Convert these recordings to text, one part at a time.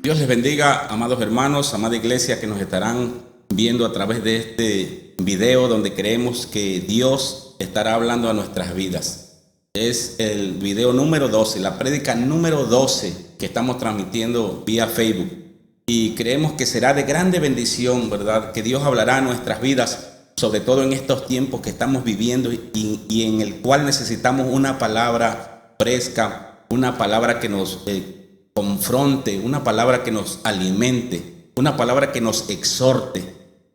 Dios les bendiga, amados hermanos, amada iglesia que nos estarán viendo a través de este video donde creemos que Dios estará hablando a nuestras vidas. Es el video número 12, la prédica número 12 que estamos transmitiendo vía Facebook. Y creemos que será de grande bendición, ¿verdad? Que Dios hablará a nuestras vidas, sobre todo en estos tiempos que estamos viviendo y en el cual necesitamos una palabra fresca, una palabra que nos confronte, una palabra que nos alimente, una palabra que nos exhorte,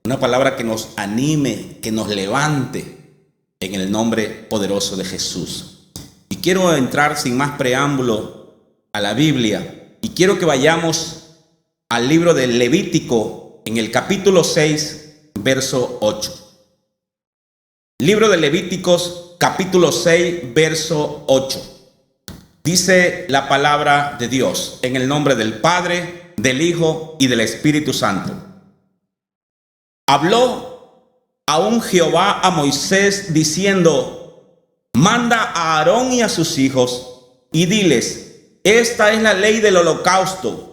una palabra que nos anime, que nos levante en el nombre poderoso de Jesús. Y quiero entrar sin más preámbulo a la Biblia y quiero que vayamos al libro de Levítico en el capítulo 6, verso 8. Libro de Levíticos, capítulo 6, verso 8. Dice la palabra de Dios en el nombre del Padre, del Hijo y del Espíritu Santo. Habló aún Jehová a Moisés diciendo: manda a Aarón y a sus hijos y diles: esta es la ley del holocausto.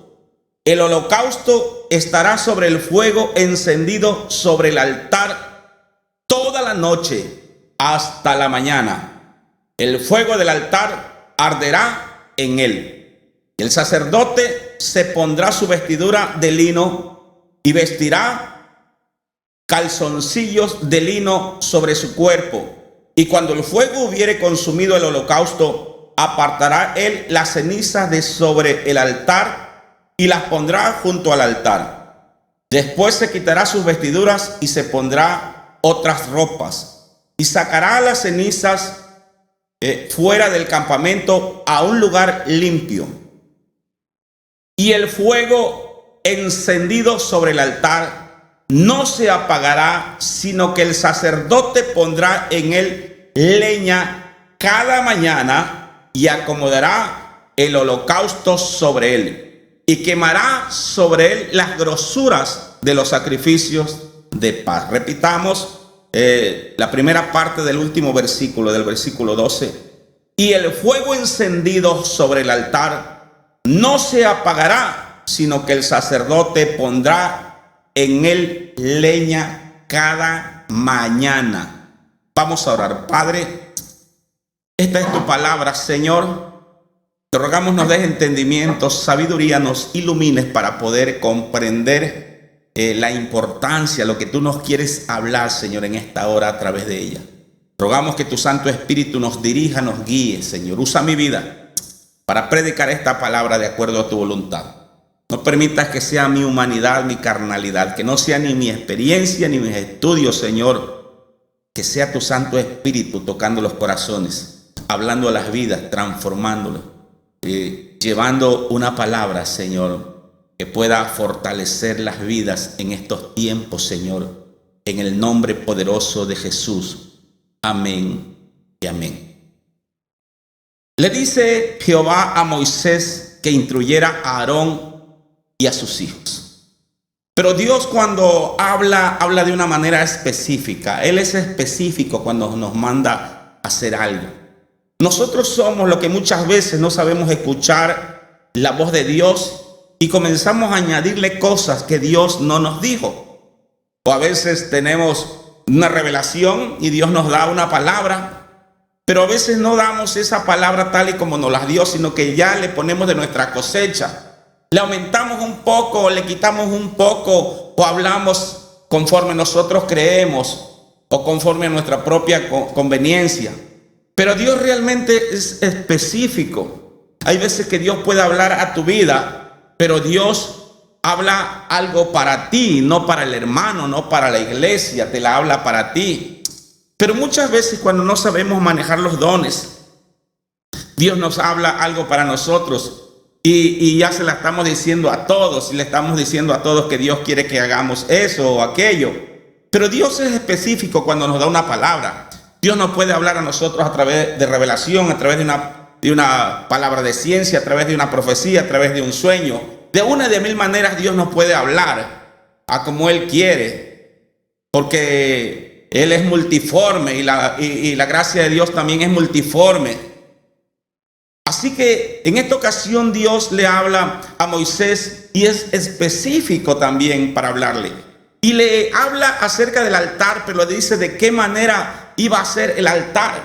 El holocausto estará sobre el fuego encendido sobre el altar toda la noche hasta la mañana. El fuego del altar arderá en él. El sacerdote se pondrá su vestidura de lino y vestirá calzoncillos de lino sobre su cuerpo. Y cuando el fuego hubiere consumido el holocausto, apartará él las cenizas de sobre el altar y las pondrá junto al altar. Después se quitará sus vestiduras y se pondrá otras ropas y sacará las cenizas fuera del campamento a un lugar limpio. Y el fuego encendido sobre el altar no se apagará, sino que el sacerdote pondrá en él leña cada mañana y acomodará el holocausto sobre él y quemará sobre él las grosuras de los sacrificios de paz. Repitamos la primera parte del último versículo, del versículo 12. Y el fuego encendido sobre el altar no se apagará, sino que el sacerdote pondrá en él leña cada mañana. Vamos a orar. Padre, esta es tu palabra, Señor. Te rogamos nos des entendimiento, sabiduría, nos ilumines para poder comprender la importancia, lo que tú nos quieres hablar, Señor, en esta hora a través de ella. Rogamos que tu Santo Espíritu nos dirija, nos guíe, Señor. Usa mi vida para predicar esta palabra de acuerdo a tu voluntad. No permitas que sea mi humanidad, mi carnalidad, que no sea ni mi experiencia ni mis estudios, Señor. Que sea tu Santo Espíritu tocando los corazones, hablando a las vidas, transformándolos, llevando una palabra, Señor, que pueda fortalecer las vidas en estos tiempos, Señor, en el nombre poderoso de Jesús. Amén y amén. Le dice Jehová a Moisés que instruyera a Aarón y a sus hijos. Pero Dios, cuando habla de una manera específica. Él es específico cuando nos manda a hacer algo. Nosotros somos los que muchas veces no sabemos escuchar la voz de Dios y comenzamos a añadirle cosas que Dios no nos dijo. O a veces tenemos una revelación y Dios nos da una palabra, pero a veces no damos esa palabra tal y como nos la dio, sino que ya le ponemos de nuestra cosecha. Le aumentamos un poco, le quitamos un poco, o hablamos conforme nosotros creemos o conforme a nuestra propia conveniencia. Pero Dios realmente es específico. Hay veces que Dios puede hablar a tu vida, pero Dios habla algo para ti, no para el hermano, no para la iglesia, te la habla para ti. Pero muchas veces cuando no sabemos manejar los dones, Dios nos habla algo para nosotros y ya se la estamos diciendo a todos, y le estamos diciendo a todos que Dios quiere que hagamos eso o aquello. Pero Dios es específico cuando nos da una palabra. Dios nos puede hablar a nosotros a través de revelación, a través de una palabra de ciencia, a través de una profecía, a través de un sueño. De una de mil maneras Dios nos puede hablar a como Él quiere, porque Él es multiforme y la gracia de Dios también es multiforme. Así que en esta ocasión Dios le habla a Moisés y es específico también para hablarle. Y le habla acerca del altar, pero le dice de qué manera iba a ser el altar.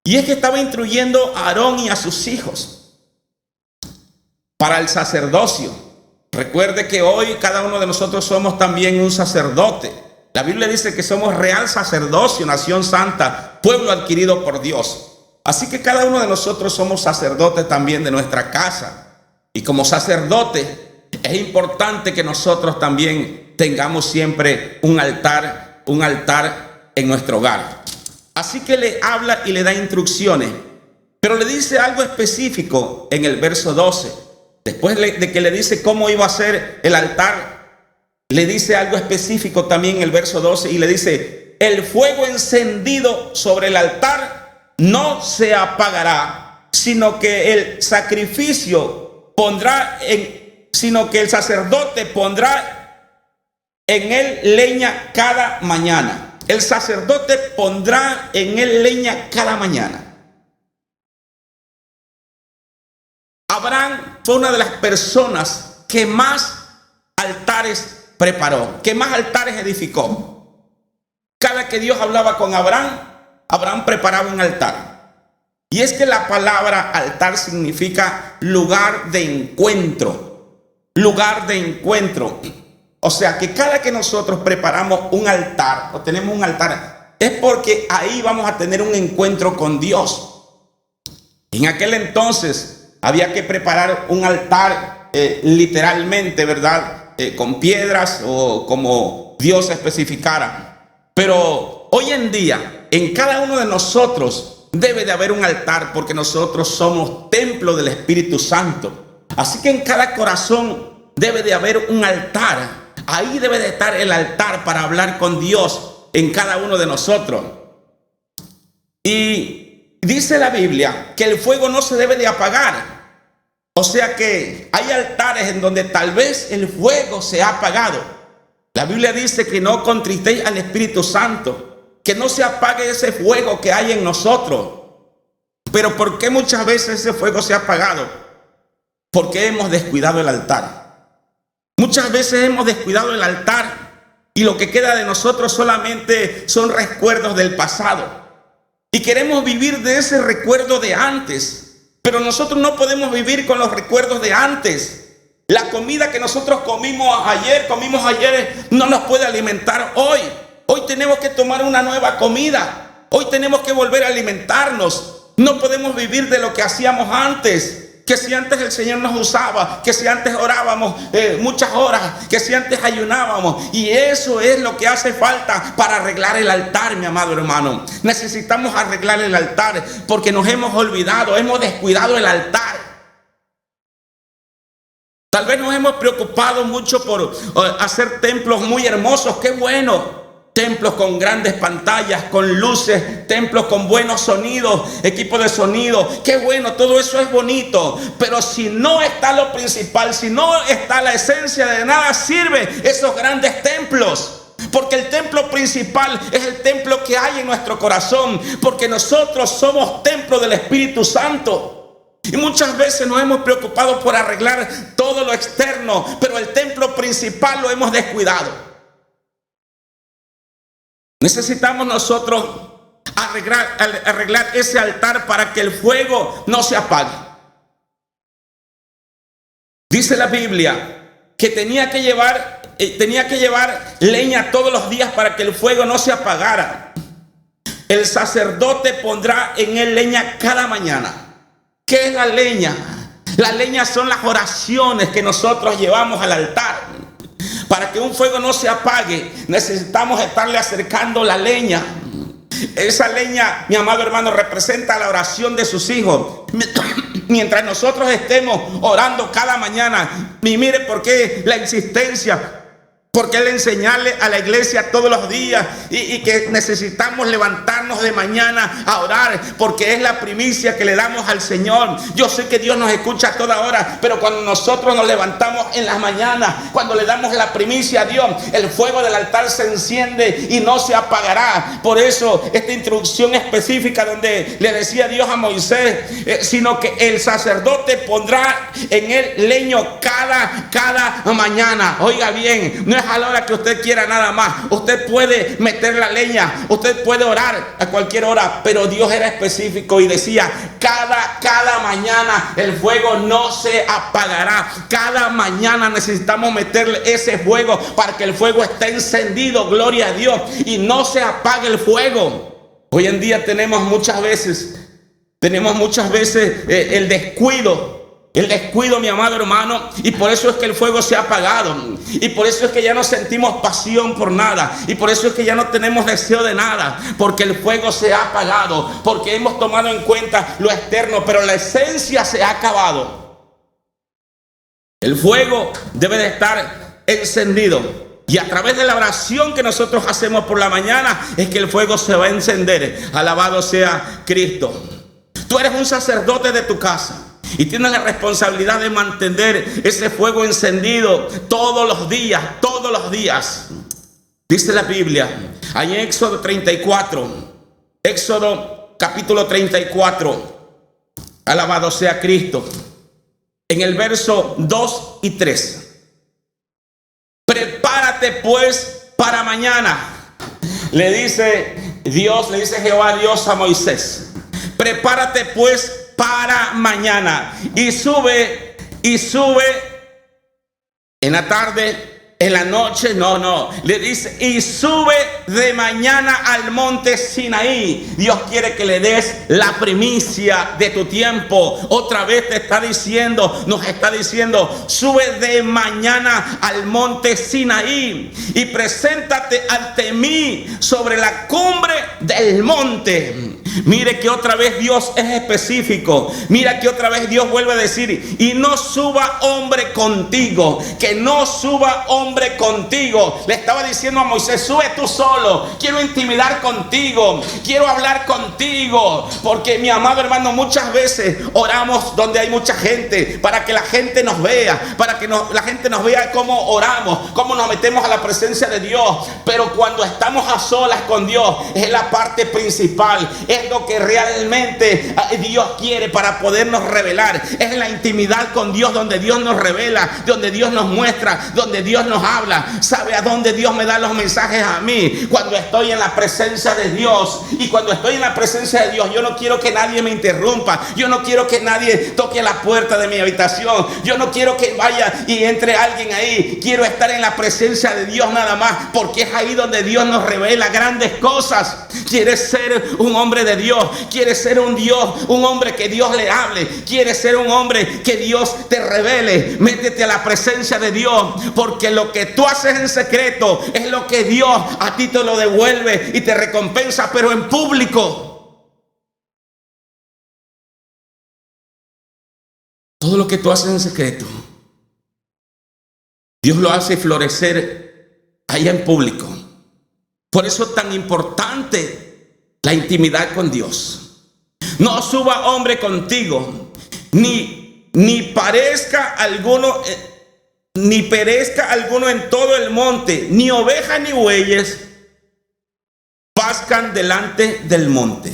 Y es que estaba instruyendo a Aarón y a sus hijos para el sacerdocio. Recuerde que hoy cada uno de nosotros somos también un sacerdote. La Biblia dice que somos real sacerdocio, nación santa, pueblo adquirido por Dios. Así que cada uno de nosotros somos sacerdotes también de nuestra casa. Y como sacerdote es importante que nosotros también tengamos siempre un altar en nuestro hogar. Así que le habla y le da instrucciones, pero le dice algo específico en el verso 12. Después de que le dice cómo iba a ser el altar, le dice algo específico también en el verso 12 y le dice: el fuego encendido sobre el altar no se apagará, sino que el sacerdote pondrá en él leña cada mañana. El sacerdote pondrá en él leña cada mañana. Abraham fue una de las personas que más altares preparó, que más altares edificó. Cada que Dios hablaba con Abraham, Abraham preparaba un altar. Y es que la palabra altar significa lugar de encuentro. Lugar de encuentro. O sea que cada que nosotros preparamos un altar o tenemos un altar, es porque ahí vamos a tener un encuentro con Dios. En aquel entonces había que preparar un altar literalmente, ¿verdad? Con piedras o como Dios especificara. Pero hoy en día, en cada uno de nosotros debe de haber un altar, porque nosotros somos templo del Espíritu Santo. Así que en cada corazón debe de haber un altar. Ahí debe de estar el altar para hablar con Dios en cada uno de nosotros. Y dice la Biblia que el fuego no se debe de apagar. O sea que hay altares en donde tal vez el fuego se ha apagado. La Biblia dice que no contristéis al Espíritu Santo, que no se apague ese fuego que hay en nosotros. Pero ¿por qué muchas veces ese fuego se ha apagado? Porque hemos descuidado el altar. Muchas veces hemos descuidado el altar y lo que queda de nosotros solamente son recuerdos del pasado. Y queremos vivir de ese recuerdo de antes, pero nosotros no podemos vivir con los recuerdos de antes. La comida que nosotros comimos ayer, no nos puede alimentar hoy. Hoy tenemos que tomar una nueva comida. Hoy tenemos que volver a alimentarnos. No podemos vivir de lo que hacíamos antes. Que si antes el Señor nos usaba, que si antes orábamos muchas horas, que si antes ayunábamos. Y eso es lo que hace falta para arreglar el altar, mi amado hermano. Necesitamos arreglar el altar porque nos hemos olvidado, hemos descuidado el altar. Tal vez nos hemos preocupado mucho por hacer templos muy hermosos. ¡Qué bueno! Templos con grandes pantallas, con luces, templos con buenos sonidos, equipo de sonido. ¡Qué bueno! Todo eso es bonito. Pero si no está lo principal, si no está la esencia, de nada sirve esos grandes templos. Porque el templo principal es el templo que hay en nuestro corazón. Porque nosotros somos templo del Espíritu Santo. Y muchas veces nos hemos preocupado por arreglar todo lo externo, pero el templo principal lo hemos descuidado. Necesitamos nosotros arreglar ese altar para que el fuego no se apague. Dice la Biblia que tenía que llevar leña todos los días para que el fuego no se apagara. El sacerdote pondrá en él leña cada mañana. ¿Qué es la leña? La leña son las oraciones que nosotros llevamos al altar. Para que un fuego no se apague, necesitamos estarle acercando la leña. Esa leña, mi amado hermano, representa la oración de sus hijos. Mientras nosotros estemos orando cada mañana, y mire por qué la insistencia Porque Él enseñarle a la iglesia todos los días y que necesitamos levantarnos de mañana a orar, porque es la primicia que le damos al Señor. Yo sé que Dios nos escucha a toda hora, pero cuando nosotros nos levantamos en las mañanas, cuando le damos la primicia a Dios, el fuego del altar se enciende y no se apagará. Por eso esta instrucción específica donde le decía Dios a Moisés, sino que el sacerdote pondrá en él leño cada mañana. Oiga bien, no es a la hora que usted quiera nada más. Usted puede meter la leña, usted puede orar a cualquier hora, pero Dios era específico y decía, cada mañana el fuego no se apagará. Cada mañana necesitamos meterle ese fuego para que el fuego esté encendido, gloria a Dios, y no se apague el fuego. Hoy en día tenemos muchas veces el descuido, mi amado hermano, y por eso es que el fuego se ha apagado, y por eso es que ya no sentimos pasión por nada, y por eso es que ya no tenemos deseo de nada, porque el fuego se ha apagado, porque hemos tomado en cuenta lo externo, pero la esencia se ha acabado. El fuego debe de estar encendido, y a través de la oración que nosotros hacemos por la mañana es que el fuego se va a encender. Alabado sea Cristo. Tú eres un sacerdote de tu casa y tienes la responsabilidad de mantener ese fuego encendido todos los días, todos los días. Dice la Biblia, ahí en Éxodo 34, Éxodo capítulo 34, alabado sea Cristo, en el verso 2 y 3. Prepárate pues para mañana, le dice Dios, le dice Jehová Dios a Moisés. Prepárate pues para mañana y sube en la tarde, en la noche, le dice, y sube de mañana al monte Sinaí. Dios quiere que le des la primicia de tu tiempo. Otra vez nos está diciendo, sube de mañana al monte Sinaí y preséntate ante mí sobre la cumbre del monte. Mire que otra vez Dios es específico. Mira que otra vez Dios vuelve a decir, y no suba hombre contigo, que no suba hombre contigo. Le estaba diciendo a Moisés, sube tú solo, quiero intimidar contigo, quiero hablar contigo, porque mi amado hermano, muchas veces oramos donde hay mucha gente, para que la gente nos vea, para que la gente nos vea cómo oramos, cómo nos metemos a la presencia de Dios. Pero cuando estamos a solas con Dios, es la parte principal, es lo que realmente Dios quiere para podernos revelar. Es la intimidad con Dios donde Dios nos revela, donde Dios nos muestra, donde Dios nos habla. ¿Sabe a dónde Dios me da los mensajes a mí? Cuando estoy en la presencia de Dios. Y cuando estoy en la presencia de Dios, yo no quiero que nadie me interrumpa. Yo no quiero que nadie toque la puerta de mi habitación. Yo no quiero que vaya y entre alguien ahí. Quiero estar en la presencia de Dios nada más, porque es ahí donde Dios nos revela grandes cosas. ¿Quieres ser un hombre de Dios? ¿Quieres ser un hombre que Dios le hable? ¿Quieres ser un hombre que Dios te revele? Métete a la presencia de Dios, porque lo que tú haces en secreto es lo que Dios a ti te lo devuelve y te recompensa, pero en público. Todo lo que tú haces en secreto, Dios lo hace florecer allá en público. Por eso es tan importante la intimidad con Dios. No suba hombre contigo, ni perezca alguno en todo el monte, ni ovejas ni bueyes pascan delante del monte.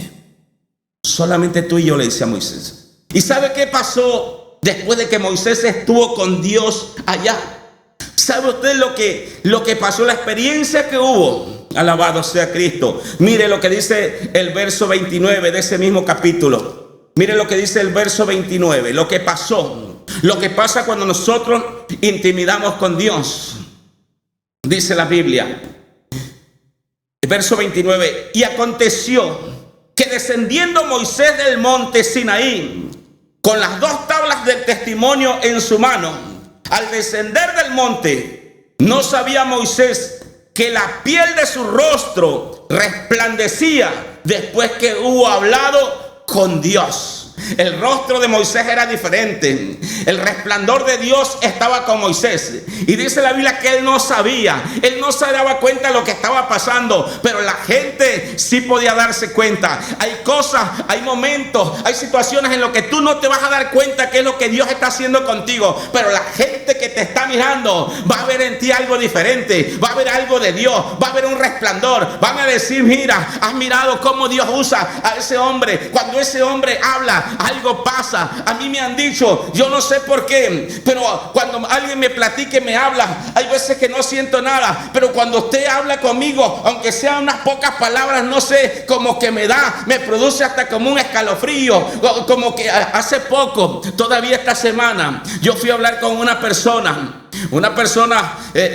Solamente tú y yo, le dice a Moisés. ¿Y sabe qué pasó después de que Moisés estuvo con Dios allá? ¿Sabe usted lo que pasó, la experiencia que hubo? Alabado sea Cristo. Mire lo que dice el verso 29 de ese mismo capítulo. Mire lo que dice el verso 29. Lo que pasó, lo que pasa cuando nosotros intimidamos con Dios. Dice la Biblia, el verso 29. Y aconteció que descendiendo Moisés del monte Sinaí con las 2 tablas del testimonio en su mano, al descender del monte, no sabía Moisés que la piel de su rostro resplandecía después que hubo hablado con Dios. El rostro de Moisés era diferente. El resplandor de Dios estaba con Moisés. Y dice la Biblia que él no sabía. Él no se daba cuenta de lo que estaba pasando. Pero la gente sí podía darse cuenta. Hay cosas, hay momentos, hay situaciones en las que tú no te vas a dar cuenta qué es lo que Dios está haciendo contigo. Pero la gente que te está mirando va a ver en ti algo diferente. Va a ver algo de Dios. Va a ver un resplandor. Van a decir, mira, has mirado cómo Dios usa a ese hombre. Cuando ese hombre habla, algo pasa. A mí me han dicho, yo no sé por qué, pero cuando alguien me platica y me habla, hay veces que no siento nada, pero cuando usted habla conmigo, aunque sean unas pocas palabras, no sé, como que me produce hasta como un escalofrío. Como que hace poco, todavía esta semana, yo fui a hablar con una persona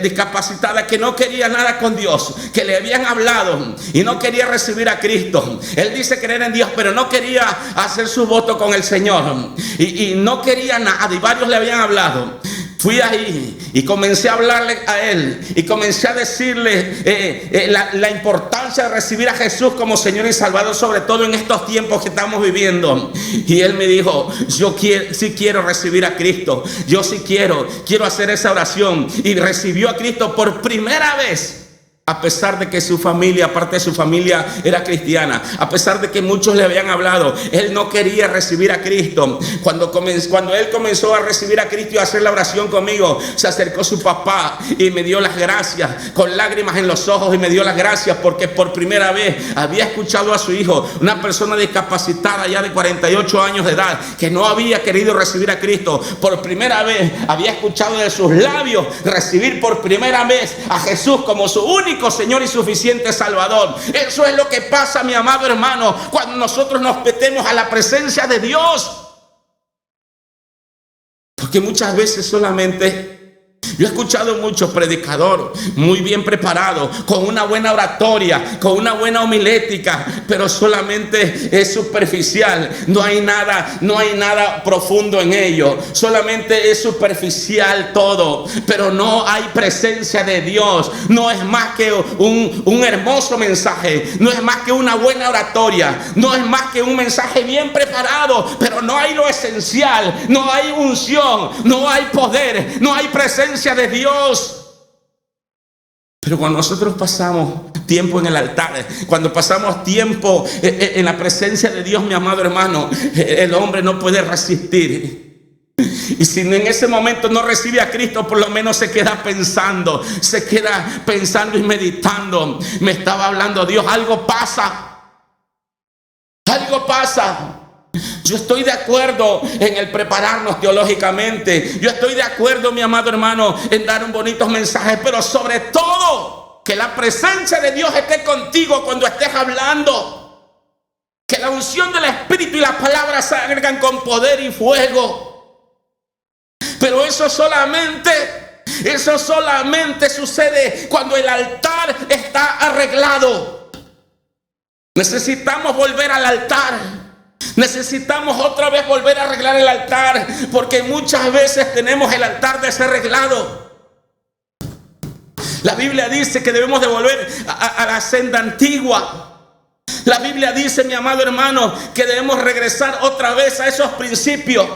discapacitada que no quería nada con Dios, que le habían hablado y no quería recibir a Cristo. Él dice creer en Dios, pero no quería hacer su voto con el Señor y no quería nada, y varios le habían hablado. Fui ahí y comencé a hablarle a él y comencé a decirle la importancia de recibir a Jesús como Señor y Salvador, sobre todo en estos tiempos que estamos viviendo. Y él me dijo, yo sí quiero recibir a Cristo, yo sí quiero hacer esa oración. Y recibió a Cristo por primera vez. A pesar de que su familia, parte de su familia, era cristiana, a pesar de que muchos le habían hablado, él no quería recibir a Cristo. Cuando él comenzó a recibir a Cristo y a hacer la oración conmigo, se acercó su papá y me dio las gracias, con lágrimas en los ojos, y me dio las gracias porque por primera vez había escuchado a su hijo, una persona discapacitada ya de 48 años de edad, que no había querido recibir a Cristo. Por primera vez había escuchado de sus labios recibir por primera vez a Jesús como su único Señor y suficiente Salvador. Eso es lo que pasa, mi amado hermano, cuando nosotros nos metemos a la presencia de Dios. Porque muchas veces solamente, yo he escuchado muchos predicadores muy bien preparados, con una buena oratoria, con una buena homilética, pero solamente es superficial. No hay nada profundo en ello. Solamente es superficial todo, pero no hay presencia de Dios. No es más que un hermoso mensaje, no es más que una buena oratoria, no es más que un mensaje bien preparado, pero no hay lo esencial, no hay unción, no hay poder, no hay presencia de Dios. Pero cuando nosotros pasamos tiempo en el altar, cuando pasamos tiempo en la presencia de Dios, mi amado hermano, el hombre no puede resistir. Y si en ese momento no recibe a Cristo, por lo menos se queda pensando y meditando. Me estaba hablando Dios, algo pasa. Yo estoy de acuerdo en el prepararnos teológicamente. Yo estoy de acuerdo, mi amado hermano, en dar un bonito mensaje, pero sobre todo que la presencia de Dios esté contigo cuando estés hablando. Que la unción del Espíritu y las palabras salgan con poder y fuego. Pero eso solamente sucede cuando el altar está arreglado. Necesitamos volver al altar. Necesitamos otra vez volver a arreglar el altar, porque muchas veces tenemos el altar desarreglado. La Biblia dice que debemos de volver a la senda antigua. La Biblia dice, mi amado hermano, que debemos regresar otra vez a esos principios.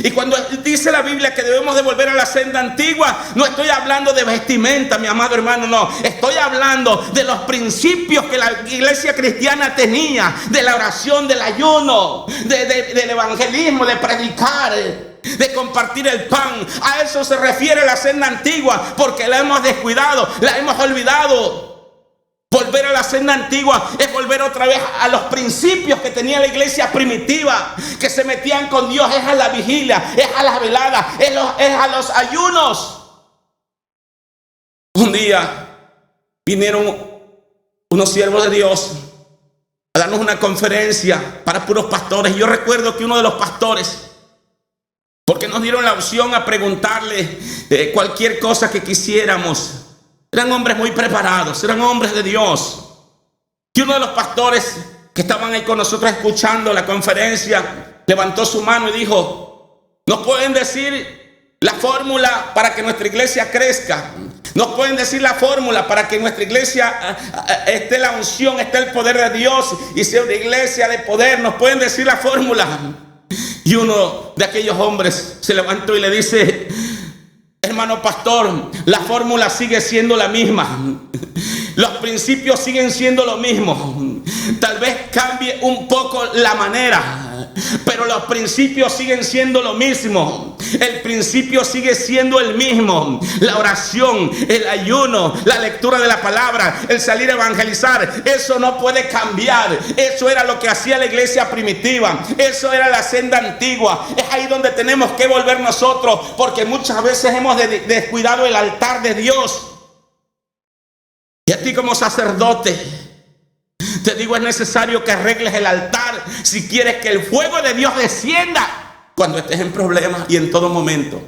Y cuando dice la Biblia que debemos de volver a la senda antigua, no estoy hablando de vestimenta, mi amado hermano, no. Estoy hablando de los principios que la iglesia cristiana tenía, de la oración, del ayuno, del evangelismo, de predicar, de compartir el pan. A eso se refiere la senda antigua, porque la hemos descuidado, la hemos olvidado. Volver a la senda antigua es volver otra vez a los principios que tenía la iglesia primitiva, que se metían con Dios. Es a la vigilia, es a las veladas, es a los ayunos. Un día vinieron unos siervos de Dios a darnos una conferencia para puros pastores. Y yo recuerdo que uno de los pastores, porque nos dieron la opción a preguntarle cualquier cosa que quisiéramos, eran hombres muy preparados, eran hombres de Dios. Y uno de los pastores que estaban ahí con nosotros escuchando la conferencia levantó su mano y dijo: ¿nos pueden decir la fórmula para que nuestra iglesia crezca? ¿Nos pueden decir la fórmula para que en nuestra iglesia esté la unción, esté el poder de Dios y sea una iglesia de poder? ¿Nos pueden decir la fórmula? Y uno de aquellos hombres se levantó y le dice: hermano pastor, la fórmula sigue siendo la misma. Los principios siguen siendo lo mismo. Tal vez cambie un poco la manera, pero los principios siguen siendo lo mismo. El principio sigue siendo el mismo. La oración, el ayuno, la lectura de la palabra, el salir a evangelizar, eso no puede cambiar. Eso era lo que hacía la iglesia primitiva. Eso era la senda antigua. Es ahí donde tenemos que volver nosotros, porque muchas veces hemos descuidado el altar de Dios. Y a ti como sacerdote te digo, es necesario que arregles el altar si quieres que el fuego de Dios descienda cuando estés en problemas y en todo momento.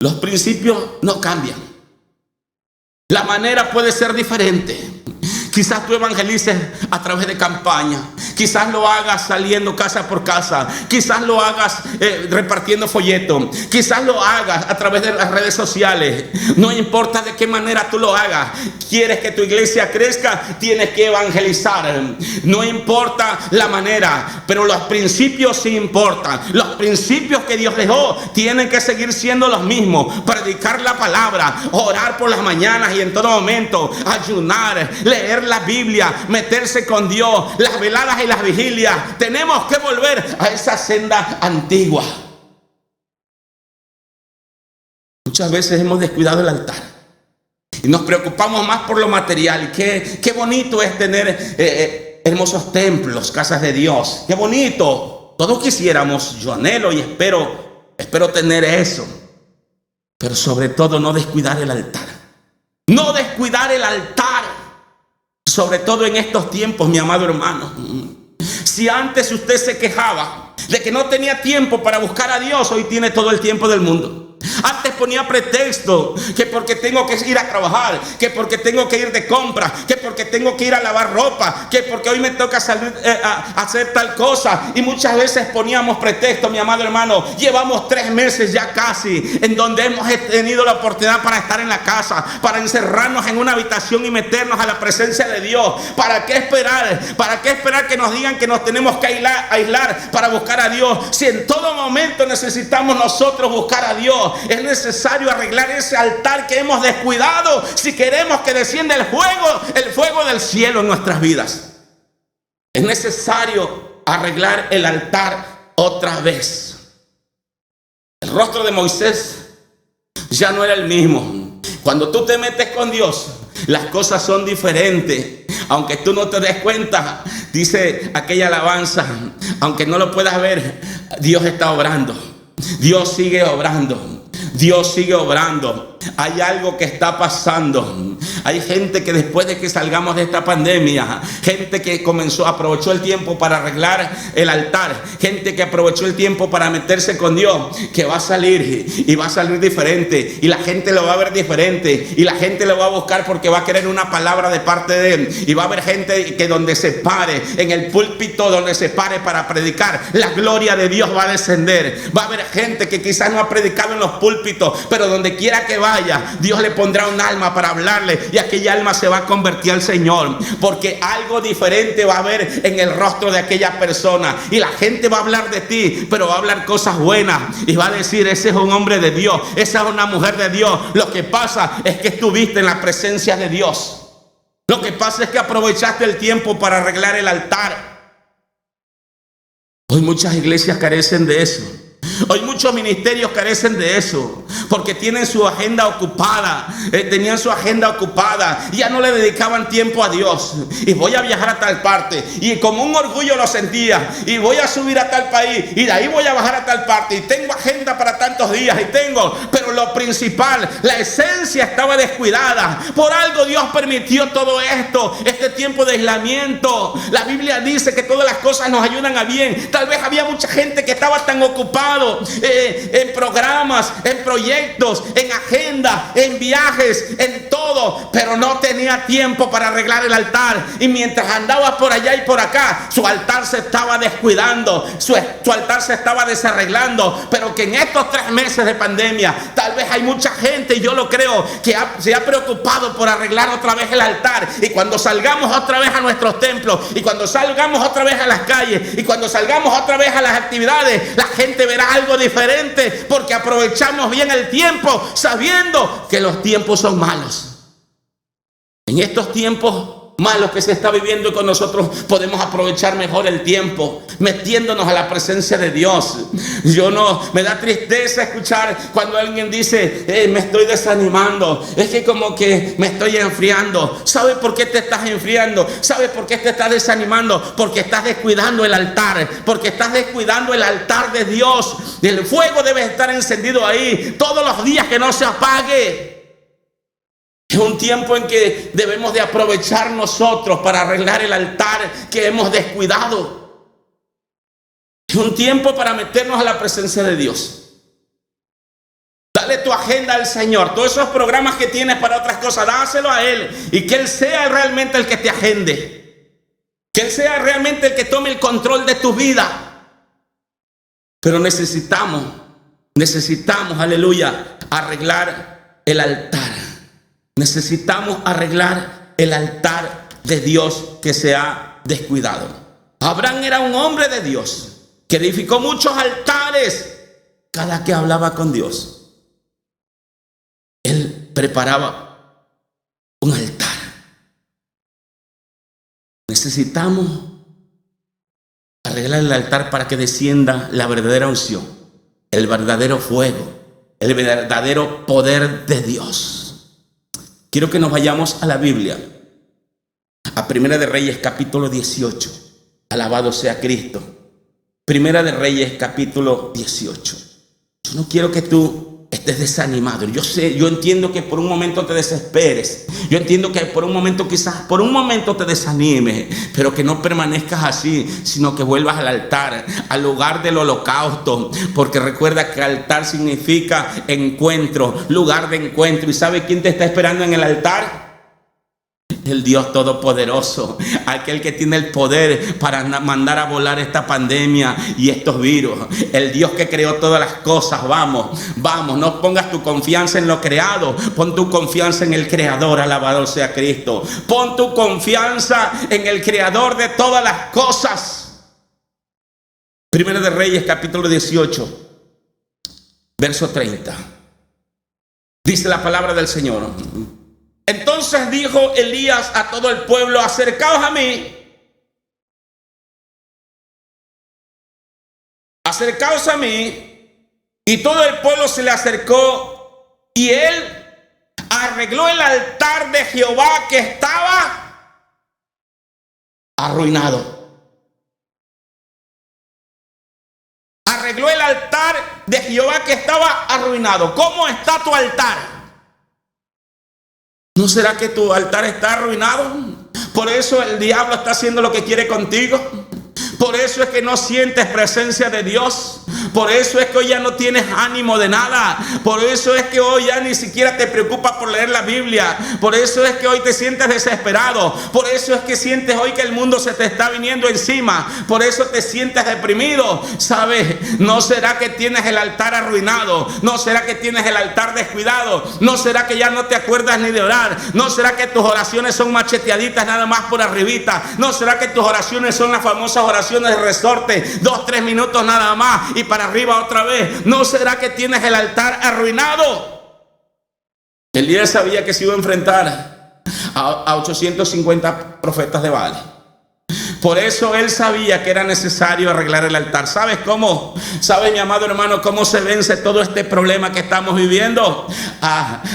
Los principios no cambian. La manera puede ser diferente. Quizás tú evangelices a través de campaña. Quizás lo hagas saliendo casa por casa. Quizás lo hagas repartiendo folletos. Quizás lo hagas a través de las redes sociales. No importa de qué manera tú lo hagas. Quieres que tu iglesia crezca, tienes que evangelizar. No importa la manera, pero los principios sí importan. Los principios que Dios dejó tienen que seguir siendo los mismos. Predicar la palabra, orar por las mañanas y en todo momento, ayunar, leer la Biblia, meterse con Dios, las veladas y las vigilias. Tenemos que volver a esa senda antigua. Muchas veces hemos descuidado el altar y nos preocupamos más por lo material. Qué bonito es tener hermosos templos, casas de Dios. Qué bonito. Todos quisiéramos, yo anhelo y espero tener eso. Pero sobre todo no descuidar el altar. No descuidar el altar. Sobre todo en estos tiempos, mi amado hermano. Si antes usted se quejaba de que no tenía tiempo para buscar a Dios, hoy tiene todo el tiempo del mundo. Antes ponía pretexto, que porque tengo que ir a trabajar, que porque tengo que ir de compra, que porque tengo que ir a lavar ropa, que porque hoy me toca salir a hacer tal cosa. Y muchas veces poníamos pretexto, mi amado hermano. Llevamos 3 meses ya casi en donde hemos tenido la oportunidad para estar en la casa, para encerrarnos en una habitación y meternos a la presencia de Dios. ¿Para qué esperar? ¿Para qué esperar que nos digan que nos tenemos que aislar para buscar a Dios? Si en todo momento necesitamos nosotros buscar a Dios. Es necesario arreglar ese altar que hemos descuidado si queremos que descienda el fuego del cielo en nuestras vidas. Es necesario arreglar el altar otra vez. El rostro de Moisés ya no era el mismo. Cuando tú te metes con Dios, las cosas son diferentes. Aunque tú no te des cuenta, dice aquella alabanza, aunque no lo puedas ver, Dios está obrando. Dios sigue obrando. Dios sigue obrando. Hay algo que está pasando. Hay gente que después de que salgamos de esta pandemia, gente que aprovechó el tiempo para arreglar el altar, gente que aprovechó el tiempo para meterse con Dios, que va a salir y va a salir diferente, y la gente lo va a ver diferente, y la gente lo va a buscar porque va a querer una palabra de parte de Él. Y va a haber gente que donde se pare, en el púlpito donde se pare para predicar, la gloria de Dios va a descender. Va a haber gente que quizás no ha predicado en los púlpitos, pero donde quiera que vaya, Dios le pondrá un alma para hablarle, y aquella alma se va a convertir al Señor, porque algo diferente va a haber en el rostro de aquella persona. Y la gente va a hablar de ti, pero va a hablar cosas buenas, y va a decir: ese es un hombre de Dios, esa es una mujer de Dios. Lo que pasa es que estuviste en la presencia de Dios. Lo que pasa es que aprovechaste el tiempo para arreglar el altar. Hoy muchas iglesias carecen de eso. Hoy muchos ministerios carecen de eso, porque tienen su agenda ocupada, tenían su agenda ocupada, y ya no le dedicaban tiempo a Dios. Y voy a viajar a tal parte, y como un orgullo lo sentía, y voy a subir a tal país, y de ahí voy a bajar a tal parte, y tengo agenda para tantos días, pero lo principal, la esencia estaba descuidada. Por algo Dios permitió todo esto, este tiempo de aislamiento. La Biblia dice que todas las cosas nos ayudan a bien. Tal vez había mucha gente que estaba tan ocupado en programas, en proyectos, proyectos, en agenda, en viajes, en todo, pero no tenía tiempo para arreglar el altar. Y mientras andaba por allá y por acá, su altar se estaba descuidando, su altar se estaba desarreglando. Pero que en estos 3 meses de pandemia, tal vez hay mucha gente, y yo lo creo, que se ha preocupado por arreglar otra vez el altar. Y cuando salgamos otra vez a nuestros templos, y cuando salgamos otra vez a las calles, y cuando salgamos otra vez a las actividades, la gente verá algo diferente, porque aprovechamos bien el tiempo, sabiendo que los tiempos son malos. En estos tiempos malos que se está viviendo, con nosotros podemos aprovechar mejor el tiempo, metiéndonos a la presencia de Dios. Me da tristeza escuchar cuando alguien dice, me estoy desanimando, es que como que me estoy enfriando. ¿Sabe por qué te estás enfriando? ¿Sabe por qué te estás desanimando? Porque estás descuidando el altar, porque estás descuidando el altar de Dios. El fuego debe estar encendido ahí todos los días, que no se apague. Es un tiempo en que debemos de aprovechar nosotros para arreglar el altar que hemos descuidado. Es un tiempo para meternos a la presencia de Dios. Dale tu agenda al Señor. Todos esos programas que tienes para otras cosas, dáselo a Él. Y que Él sea realmente el que te agende. Que Él sea realmente el que tome el control de tu vida. Pero necesitamos, aleluya, arreglar el altar. Necesitamos arreglar el altar de Dios que se ha descuidado. Abraham era un hombre de Dios que edificó muchos altares cada que hablaba con Dios. Él preparaba un altar. Necesitamos arreglar el altar para que descienda la verdadera unción, el verdadero fuego, el verdadero poder de Dios. Quiero que nos vayamos a la Biblia, a Primera de Reyes, capítulo 18. Alabado sea Cristo. Primera de Reyes, capítulo 18. Yo no quiero que tú estés desanimado. Yo entiendo que por un momento te desesperes. Yo entiendo que por un momento, quizás por un momento te desanimes, pero que no permanezcas así, sino que vuelvas al altar, al lugar del holocausto, porque recuerda que altar significa encuentro, lugar de encuentro. ¿Y sabe quién te está esperando en el altar? El Dios Todopoderoso, aquel que tiene el poder para mandar a volar esta pandemia y estos virus. El Dios que creó todas las cosas. Vamos, no pongas tu confianza en lo creado, pon tu confianza en el Creador. Alabado sea Cristo. Pon tu confianza en el Creador de todas las cosas. Primera de Reyes, capítulo 18, verso 30. Dice la palabra del Señor. Entonces dijo Elías a todo el pueblo: acercaos a mí. Acercaos a mí. Y todo el pueblo se le acercó, y él arregló el altar de Jehová que estaba arruinado. Arregló el altar de Jehová que estaba arruinado. ¿Cómo está tu altar? ¿No será que tu altar está arruinado? Por eso el diablo está haciendo lo que quiere contigo. Por eso es que no sientes presencia de Dios. Por eso es que hoy ya no tienes ánimo de nada. Por eso es que hoy ya ni siquiera te preocupas por leer la Biblia. Por eso es que hoy te sientes desesperado. Por eso es que sientes hoy que el mundo se te está viniendo encima. Por eso te sientes deprimido. ¿Sabes? ¿No será que tienes el altar arruinado? ¿No será que tienes el altar descuidado? ¿No será que ya no te acuerdas ni de orar? ¿No será que tus oraciones son macheteaditas nada más por arribita? ¿No será que tus oraciones son las famosas oraciones de resorte? 2-3 minutos nada más y para arriba otra vez. ¿No será que tienes el altar arruinado? Elías sabía que se iba a enfrentar a 850 profetas de Baal. Por eso él sabía que era necesario arreglar el altar. ¿Sabes cómo? ¿Sabes, mi amado hermano, cómo se vence todo este problema que estamos viviendo?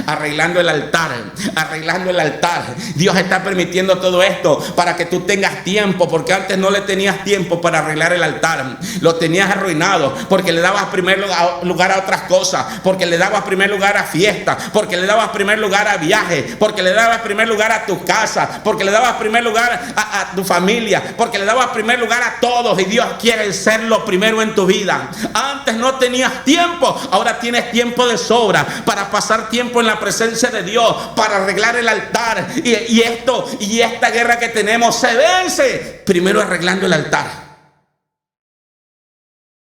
Arreglando el altar. Arreglando el altar. Dios está permitiendo todo esto para que tú tengas tiempo, porque antes no le tenías tiempo para arreglar el altar. Lo tenías arruinado porque le dabas primer lugar a otras cosas, porque le dabas primer lugar a fiestas, porque le dabas primer lugar a viajes, porque le dabas primer lugar a tu casa, porque le dabas primer lugar a tu familia, Porque le dabas primer lugar a todos y Dios quiere ser lo primero en tu vida. Antes no tenías tiempo, ahora tienes tiempo de sobra para pasar tiempo en la presencia de Dios, para arreglar el altar. Y esta guerra que tenemos se vence primero arreglando el altar.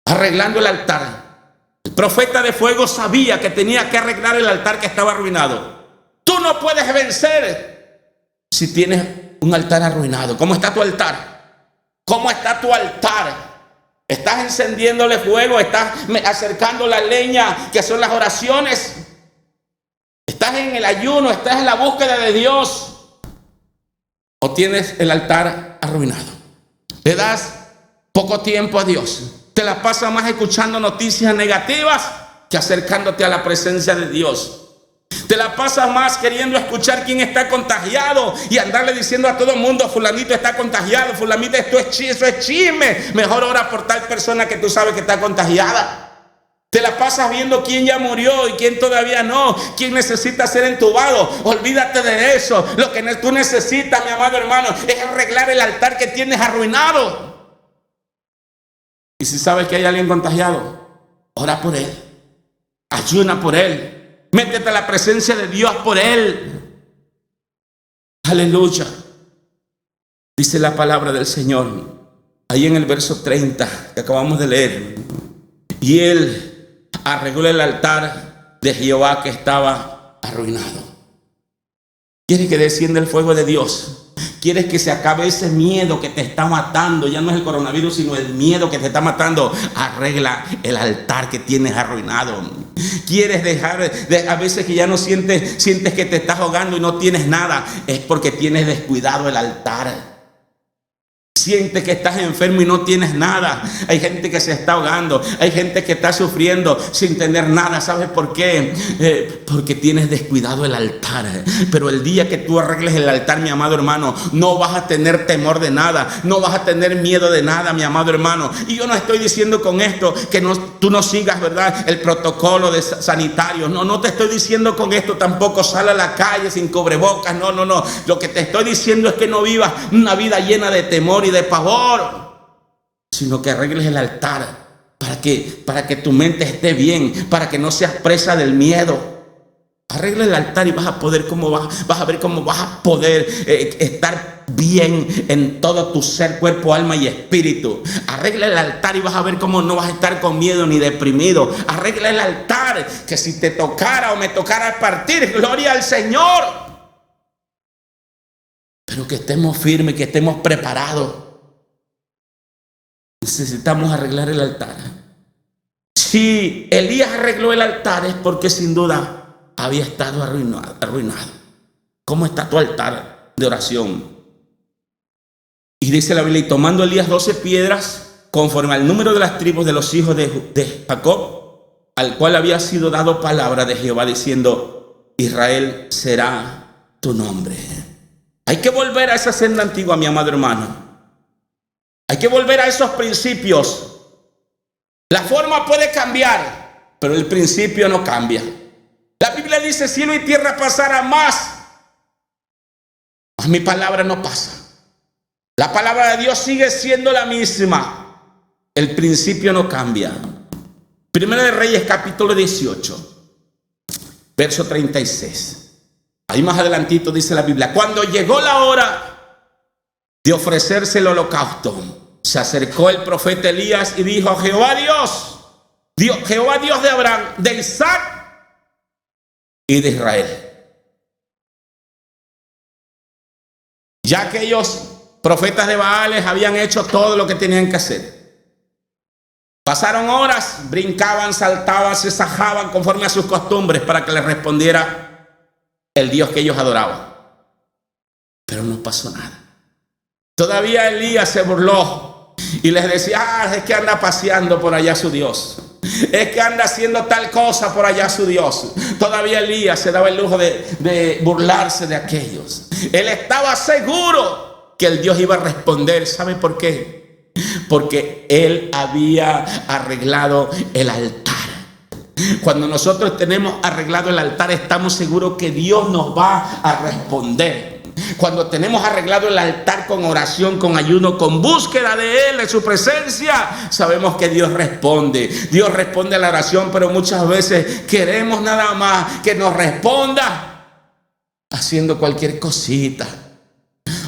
Arreglando el altar. El profeta de fuego sabía que tenía que arreglar el altar que estaba arruinado. Tú no puedes vencer si tienes un altar arruinado. ¿Cómo está tu altar? ¿Cómo está tu altar? ¿Estás encendiéndole fuego? ¿Estás acercando la leña, que son las oraciones? ¿Estás en el ayuno? ¿Estás en la búsqueda de Dios? ¿O tienes el altar arruinado? ¿Le das poco tiempo a Dios? ¿Te la pasas más escuchando noticias negativas que acercándote a la presencia de Dios? Te la pasas más queriendo escuchar quién está contagiado y andarle diciendo a todo el mundo: fulanito está contagiado, fulanito, eso es chisme. Mejor ora por tal persona que tú sabes que está contagiada. Te la pasas viendo quién ya murió y quién todavía no, quién necesita ser entubado. Olvídate de eso. Lo que tú necesitas, mi amado hermano, es arreglar el altar que tienes arruinado. Y si sabes que hay alguien contagiado, ora por él, ayuna por él, métete a la presencia de Dios por él. Aleluya. Dice la palabra del Señor ahí en el verso 30 que acabamos de leer: y él arregló el altar de Jehová que estaba arruinado. ¿Quieres que descienda el fuego de Dios? ¿Quieres que se acabe ese miedo que te está matando? Ya no es el coronavirus, sino el miedo que te está matando. Arregla el altar que tienes arruinado. ¿Quieres dejar a veces que ya no sientes que te estás ahogando y no tienes nada? Es porque tienes descuidado el altar. Sientes que estás enfermo y no tienes nada. Hay gente que se está ahogando. Hay gente que está sufriendo sin tener nada. ¿Sabes por qué? Porque tienes descuidado el altar. Pero el día que tú arregles el altar, mi amado hermano, no vas a tener temor de nada. No vas a tener miedo de nada, mi amado hermano. Y yo no estoy diciendo con esto que tú no sigas, ¿verdad?, el protocolo de sanitario. No te estoy diciendo con esto tampoco sal a la calle sin cubrebocas. No. Lo que te estoy diciendo es que no vivas una vida llena de temor y de pavor, sino que arregles el altar para que tu mente esté bien, para que no seas presa del miedo. Arregla el altar y vas a ver cómo vas a poder estar bien en todo tu ser, cuerpo, alma y espíritu. Arregla el altar y vas a ver cómo no vas a estar con miedo ni deprimido. Arregla el altar, que si te tocara o me tocara partir, gloria al Señor. Pero que estemos firmes, que estemos preparados. Necesitamos arreglar el altar. Si Elías arregló el altar es porque sin duda había estado arruinado. ¿Cómo está tu altar de oración? Y dice la Biblia: y tomando Elías 12 piedras conforme al número de las tribus de los hijos de Jacob, al cual había sido dado palabra de Jehová diciendo: Israel será tu nombre. Hay que volver a esa senda antigua, mi amado hermano. Hay que volver a esos principios. La forma puede cambiar, pero el principio no cambia. La Biblia dice: cielo y tierra pasará mas mi palabra no pasa. La palabra de Dios sigue siendo la misma. El principio no cambia. Primera de Reyes, capítulo 18, verso 36. Ahí más adelantito dice la Biblia: cuando llegó la hora de ofrecerse el holocausto, se acercó el profeta Elías y dijo: Jehová Dios de Abraham, de Isaac y de Israel. Ya aquellos profetas de Baales habían hecho todo lo que tenían que hacer. Pasaron horas, brincaban, saltaban, se sajaban conforme a sus costumbres para que les respondiera el Dios que ellos adoraban. Pero no pasó nada. Todavía Elías se burló y les decía: es que anda paseando por allá su Dios. Es que anda haciendo tal cosa por allá su Dios. Todavía Elías se daba el lujo de burlarse de aquellos. Él estaba seguro que el Dios iba a responder. ¿Sabe por qué? Porque él había arreglado el altar. Cuando nosotros tenemos arreglado el altar, estamos seguros que Dios nos va a responder. Cuando tenemos arreglado el altar con oración, con ayuno, con búsqueda de Él, de su presencia, sabemos que Dios responde. Dios responde a la oración, pero muchas veces queremos nada más que nos responda haciendo cualquier cosita,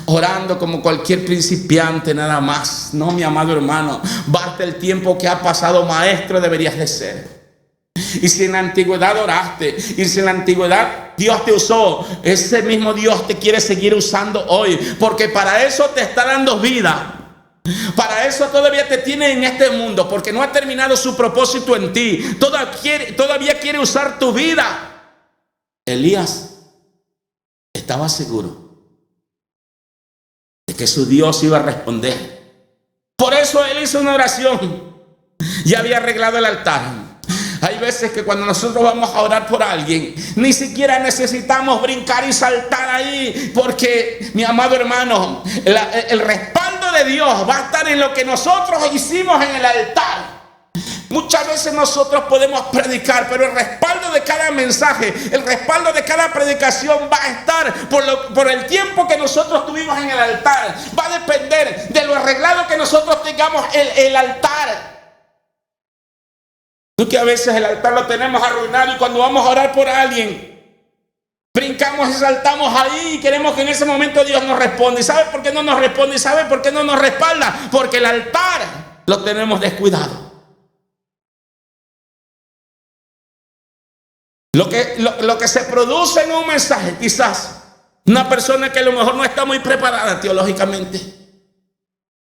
orando como cualquier principiante nada más. No, mi amado hermano, basta el tiempo que ha pasado, maestro deberías de ser. Y si en la antigüedad oraste, y si en la antigüedad Dios te usó, ese mismo Dios te quiere seguir usando hoy, porque para eso te está dando vida. Para eso todavía te tiene en este mundo, porque no ha terminado su propósito en ti. Todavía quiere usar tu vida. Elías estaba seguro de que su Dios iba a responder. Por eso él hizo una oración. Ya había arreglado el altar. Hay veces que cuando nosotros vamos a orar por alguien, ni siquiera necesitamos brincar y saltar ahí, porque, mi amado hermano, el respaldo de Dios va a estar en lo que nosotros hicimos en el altar. Muchas veces nosotros podemos predicar, pero el respaldo de cada mensaje, el respaldo de cada predicación va a estar por el tiempo que nosotros tuvimos en el altar. Va a depender de lo arreglado que nosotros tengamos el altar. Tú que a veces el altar lo tenemos arruinado y cuando vamos a orar por alguien, brincamos y saltamos ahí y queremos que en ese momento Dios nos responda. ¿Y sabe por qué no nos responde? ¿Y sabe por qué no nos respalda? Porque el altar lo tenemos descuidado. Lo que se produce en un mensaje, quizás una persona que a lo mejor no está muy preparada teológicamente,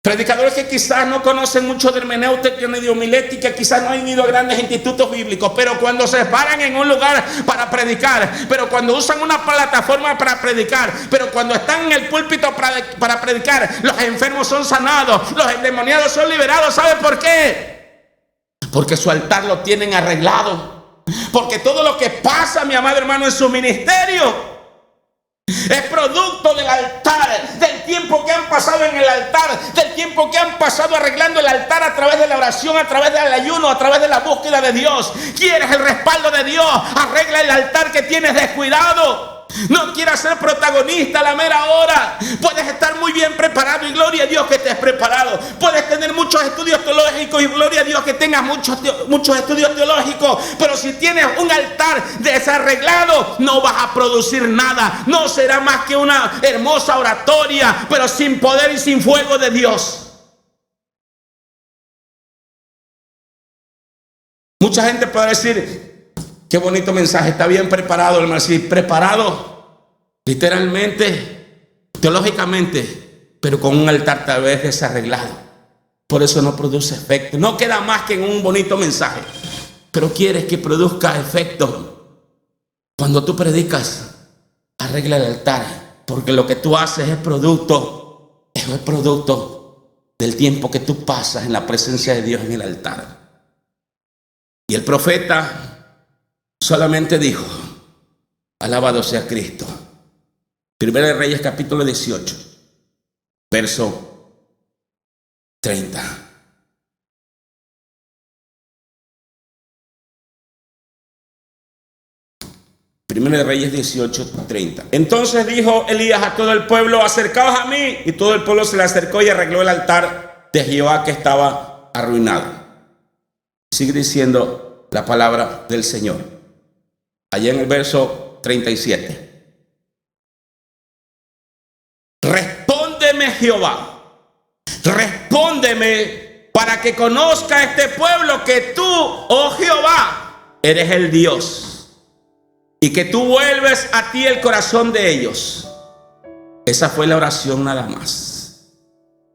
predicadores que quizás no conocen mucho de hermenéutica ni de homilética, quizás no han ido a grandes institutos bíblicos, pero cuando se paran en un lugar para predicar, pero cuando usan una plataforma para predicar, pero cuando están en el púlpito para predicar, los enfermos son sanados, los endemoniados son liberados. ¿Saben por qué? Porque su altar lo tienen arreglado. Porque todo lo que pasa, mi amado hermano, en su ministerio es producto del altar, del tiempo que han pasado en el altar, del tiempo que han pasado arreglando el altar a través de la oración, a través del ayuno, a través de la búsqueda de Dios. ¿Quieres el respaldo de Dios? Arregla el altar que tienes descuidado. No quieras ser protagonista a la mera hora. Puedes estar muy bien preparado y gloria a Dios que estés preparado. Puedes tener muchos estudios teológicos y gloria a Dios que tengas muchos estudios teológicos. Pero si tienes un altar desarreglado, no vas a producir nada. No será más que una hermosa oratoria, pero sin poder y sin fuego de Dios. Mucha gente puede decir: qué bonito mensaje, está bien preparado, hermano. Sí, preparado, literalmente, teológicamente, pero con un altar tal vez desarreglado. Por eso no produce efecto. No queda más que en un bonito mensaje. Pero quieres que produzca efecto. Cuando tú predicas, arregla el altar, porque lo que tú haces es producto del tiempo que tú pasas en la presencia de Dios en el altar. Y el profeta solamente dijo: alabado sea Cristo. Primera de Reyes capítulo 18, verso 30. Primera de Reyes 18, 30. Entonces dijo Elías a todo el pueblo: acercaos a mí. Y todo el pueblo se le acercó y arregló el altar de Jehová que estaba arruinado. Sigue diciendo la palabra del Señor. Allá en el verso 37. Respóndeme, Jehová. Respóndeme para que conozca este pueblo que tú, oh Jehová, eres el Dios, y que tú vuelves a ti el corazón de ellos. Esa fue la oración nada más.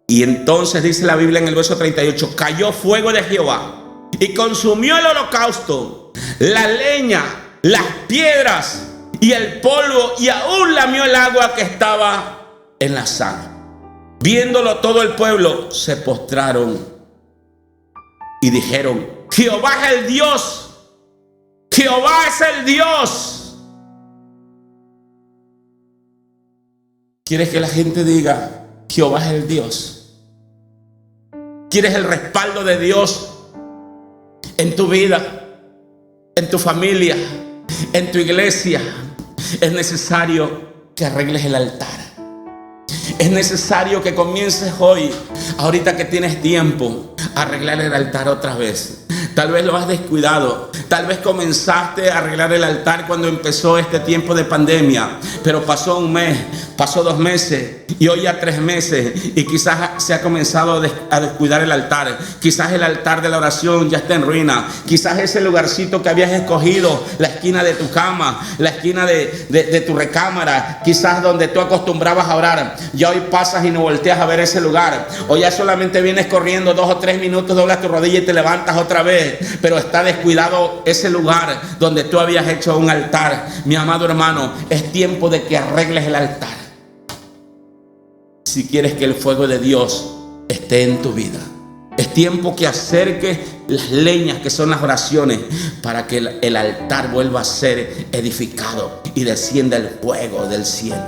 Y entonces dice la Biblia en el verso 38: cayó fuego de Jehová y consumió el holocausto, la leña, las piedras y el polvo, y aún lamió el agua que estaba en la zanja. Viéndolo todo el pueblo se postraron y dijeron: Jehová es el Dios, Jehová es el Dios. ¿Quieres que la gente diga: Jehová es el Dios? ¿Quieres el respaldo de Dios en tu vida, en tu familia, en tu iglesia? Es necesario que arregles el altar. Es necesario que comiences hoy, ahorita que tienes tiempo, a arreglar el altar otra vez. Tal vez lo has descuidado. Tal vez comenzaste a arreglar el altar cuando empezó este tiempo de pandemia, pero pasó un mes, pasó 2 meses y hoy ya 3 meses y quizás se ha comenzado a descuidar el altar. Quizás el altar de la oración ya está en ruina. Quizás ese lugarcito que habías escogido, la esquina de tu cama, la esquina de tu recámara, quizás donde tú acostumbrabas a orar, ya hoy pasas y no volteas a ver ese lugar. O ya solamente vienes corriendo 2 o 3 minutos, doblas tu rodilla y te levantas otra vez, pero está descuidado ese lugar donde tú habías hecho un altar. Mi amado hermano, es tiempo de que arregles el altar si quieres que el fuego de Dios esté en tu vida. Es tiempo que acerques las leñas que son las oraciones para que el altar vuelva a ser edificado y descienda el fuego del cielo.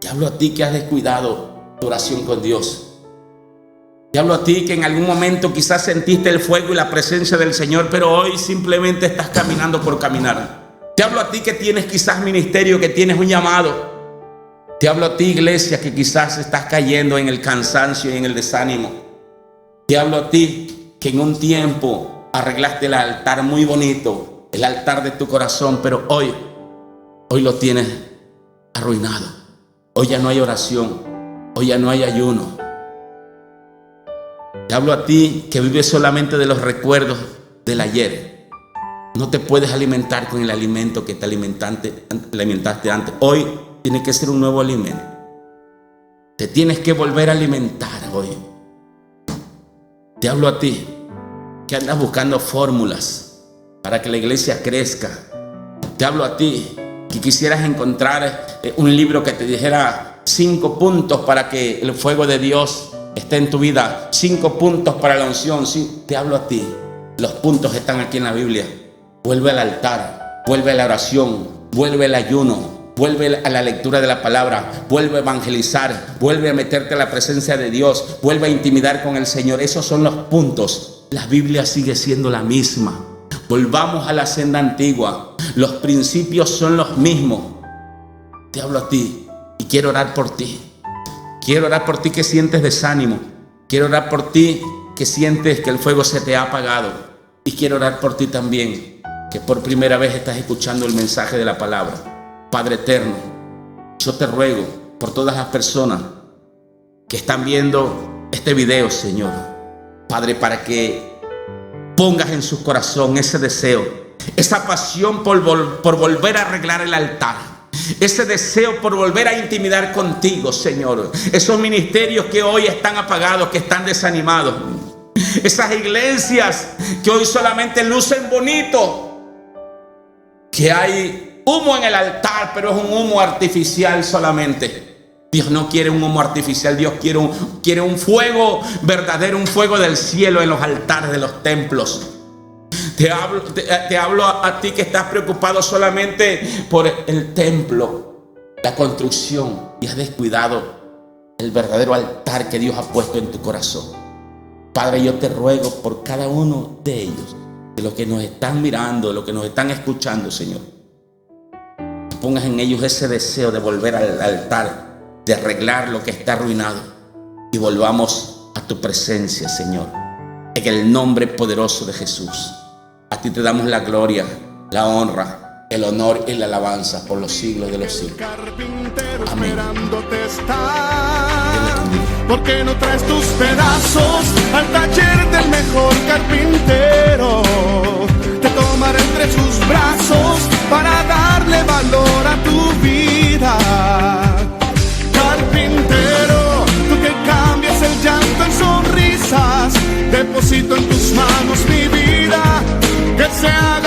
Te hablo a ti que has descuidado tu oración con Dios. Te hablo a ti que en algún momento quizás sentiste el fuego y la presencia del Señor, pero hoy simplemente estás caminando por caminar. Te hablo a ti que tienes quizás ministerio, que tienes un llamado. Te hablo a ti, iglesia, que quizás estás cayendo en el cansancio y en el desánimo. Te hablo a ti que en un tiempo arreglaste el altar muy bonito, el altar de tu corazón, pero hoy lo tienes arruinado. Hoy ya no hay oración, hoy ya no hay ayuno. Te hablo a ti que vives solamente de los recuerdos del ayer. No te puedes alimentar con el alimento que te alimentaste antes. Hoy tiene que ser un nuevo alimento. Te tienes que volver a alimentar hoy. Te hablo a ti que andas buscando fórmulas para que la iglesia crezca. Te hablo a ti que quisieras encontrar un libro que te dijera 5 puntos para que el fuego de Dios esté en tu vida, 5 puntos para la unción. Sí, te hablo a ti. Los puntos están aquí en la Biblia. Vuelve al altar, vuelve a la oración, vuelve al ayuno, vuelve a la lectura de la palabra, vuelve a evangelizar, vuelve a meterte a la presencia de Dios, vuelve a intimidar con el Señor. Esos son los puntos. La Biblia sigue siendo la misma. Volvamos a la senda antigua. Los principios son los mismos. Te hablo a ti y quiero orar por ti. Quiero orar por ti que sientes desánimo. Quiero orar por ti que sientes que el fuego se te ha apagado. Y quiero orar por ti también, que por primera vez estás escuchando el mensaje de la palabra. Padre eterno, yo te ruego por todas las personas que están viendo este video, Señor. Padre, para que pongas en su corazón ese deseo, esa pasión por volver a arreglar el altar. Ese deseo por volver a intimidar contigo, Señor. Esos ministerios que hoy están apagados, que están desanimados. Esas iglesias que hoy solamente lucen bonito. Que hay humo en el altar, pero es un humo artificial solamente. Dios no quiere un humo artificial. Dios quiere un fuego verdadero, un fuego del cielo en los altares de los templos. Te hablo a ti que estás preocupado solamente por el templo, la construcción, y has descuidado el verdadero altar que Dios ha puesto en tu corazón. Padre, yo te ruego por cada uno de ellos, de los que nos están mirando, de los que nos están escuchando, Señor, que pongas en ellos ese deseo de volver al altar, de arreglar lo que está arruinado y volvamos a tu presencia, Señor, en el nombre poderoso de Jesús. A ti te damos la gloria, la honra, el honor y la alabanza por los siglos de los siglos. Amén. Esperándote está, porque no traes tus pedazos al taller del mejor carpintero. Te tomará entre sus brazos para darle valor a tu vida. Carpintero, tú que cambias el llanto en sonrisas, deposito en tus manos mi vida. Que se haga